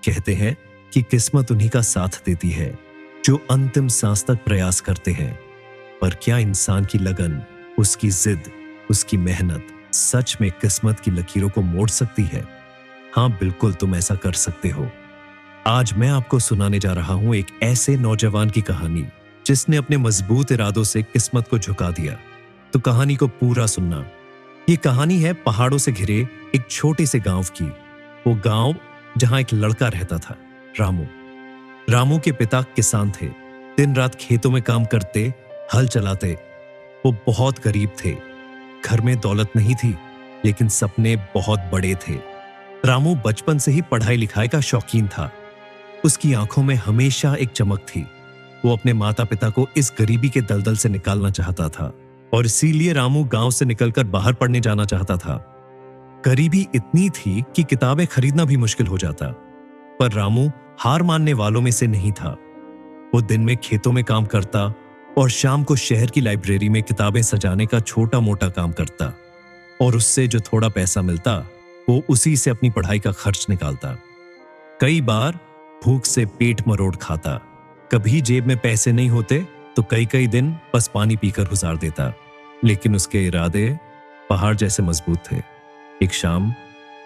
कहते हैं कि किस्मत उन्हीं का साथ देती है जो अंतिम सांस तक प्रयास करते हैं। पर क्या इंसान की लगन, उसकी जिद, उसकी मेहनत सच में किस्मत की लकीरों को मोड़ सकती है? हाँ, बिल्कुल तुम ऐसा कर सकते हो। आज मैं आपको सुनाने जा रहा हूं एक ऐसे नौजवान की कहानी जिसने अपने मजबूत इरादों से किस्मत को झुका दिया। तो कहानी को पूरा सुनना। ये कहानी है पहाड़ों से घिरे एक छोटे से गांव की। वो गांव जहां एक लड़का रहता था, रामू। रामू के पिता किसान थे, दिन रात खेतों में काम करते, हल चलाते। वो बहुत गरीब थे, घर में दौलत नहीं थी, लेकिन सपने बहुत बड़े थे। रामू बचपन से ही पढ़ाई लिखाई का शौकीन था। उसकी आंखों में हमेशा एक चमक थी। वो अपने माता पिता को इस गरीबी के दलदल से निकालना चाहता था और इसीलिए रामू गांव से निकलकर बाहर पढ़ने जाना चाहता था। गरीबी इतनी थी कि किताबें खरीदना भी मुश्किल हो जाता, पर रामू हार मानने वालों में से नहीं था। वो दिन में खेतों में काम करता और शाम को शहर की लाइब्रेरी में किताबें सजाने का छोटा मोटा काम करता, और उससे जो थोड़ा पैसा मिलता वो उसी से अपनी पढ़ाई का खर्च निकालता। कई बार भूख से पेट मरोड़ खाता। कभी जेब में पैसे नहीं होते तो कई कई दिन बस पानी पीकर गुजार देता, लेकिन उसके इरादे पहाड़ जैसे मजबूत थे। एक शाम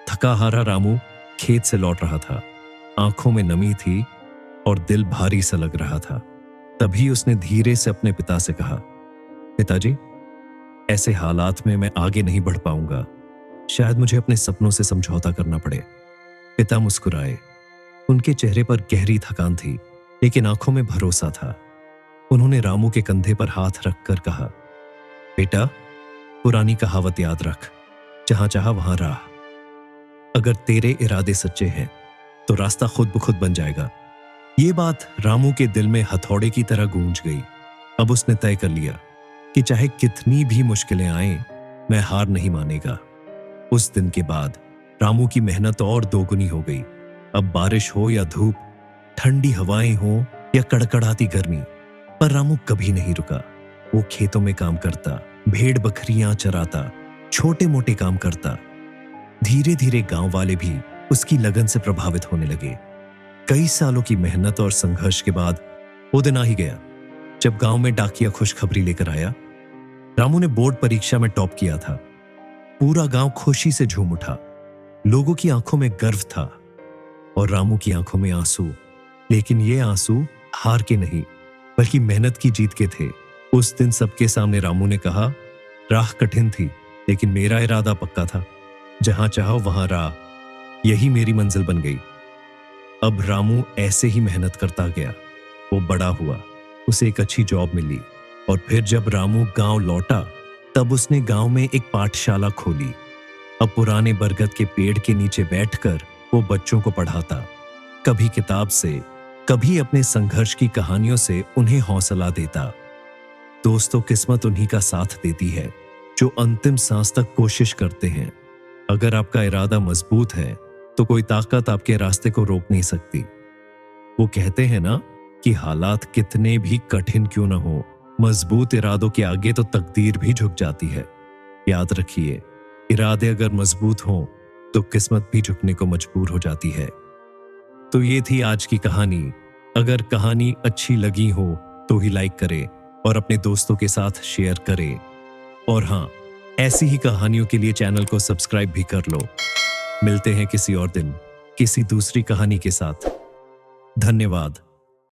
थका हारा रामू खेत से लौट रहा था। आंखों में नमी थी और दिल भारी सा लग रहा था। तभी उसने धीरे से अपने पिता से कहा, पिताजी, ऐसे हालात में मैं आगे नहीं बढ़ पाऊंगा। शायद मुझे अपने सपनों से समझौता करना पड़े। पिता मुस्कुराए। उनके चेहरे पर गहरी थकान थी, लेकिन आंखों में भरोसा था। उन्होंने रामू के कंधे पर हाथ रखकर कहा, बेटा, पुरानी कहावत याद रख, जहां चाहा वहां राह। अगर तेरे इरादे सच्चे हैं तो रास्ता खुद ब खुद बन जाएगा। ये बात रामू के दिल में हथौड़े की तरह गूंज गई। अब उसने तय कर लिया कि चाहे कितनी भी मुश्किलें आएं, मैं हार नहीं मानेगा। उस दिन के बाद रामू की मेहनत और दोगुनी हो गई। अब बारिश हो या धूप, ठंडी हवाएं हो या कड़कड़ाती गर्मी, पर रामू कभी नहीं रुका। वो खेतों में काम करता, भेड़ बकरियां चराता, छोटे मोटे काम करता। धीरे धीरे गांव वाले भी उसकी लगन से प्रभावित होने लगे। कई सालों की मेहनत और संघर्ष के बाद वो दिन आ ही गया जब गांव में डाकिया खुशखबरी लेकर आया। रामू ने बोर्ड परीक्षा में टॉप किया था। पूरा गांव खुशी से झूम उठा। लोगों की आंखों में गर्व था और रामू की आंखों में आंसू, लेकिन ये आंसू हार के नहीं, बल्कि मेहनत की जीत के थे। उस दिन सबके सामने रामू ने कहा, राह कठिन थी, लेकिन मेरा इरादा पक्का था। जहां चाहो वहां राह, यही मेरी मंजिल बन गई। अब रामू ऐसे ही मेहनत करता गया। वो बड़ा हुआ, उसे एक अच्छी जॉब मिली, और फिर जब रामू गांव लौटा तब उसने गांव में एक पाठशाला खोली। अब पुराने बरगद के पेड़ के नीचे बैठकर वो बच्चों को पढ़ाता, कभी किताब से, कभी अपने संघर्ष की कहानियों से उन्हें हौसला देता। दोस्तों, किस्मत उन्हीं का साथ देती है जो अंतिम सांस तक कोशिश करते हैं। अगर आपका इरादा मजबूत है तो कोई ताकत आपके रास्ते को रोक नहीं सकती। वो कहते हैं ना कि हालात कितने भी कठिन क्यों न हो, मजबूत इरादों के आगे तो तकदीर भी झुक जाती है। याद रखिए, इरादे अगर मजबूत हों तो किस्मत भी झुकने को मजबूर हो जाती है। तो ये थी आज की कहानी। अगर कहानी अच्छी लगी हो तो ही लाइक करें और अपने दोस्तों के साथ शेयर करें। और हाँ, ऐसी ही कहानियों के लिए चैनल को सब्सक्राइब भी कर लो। मिलते हैं किसी और दिन किसी दूसरी कहानी के साथ। धन्यवाद।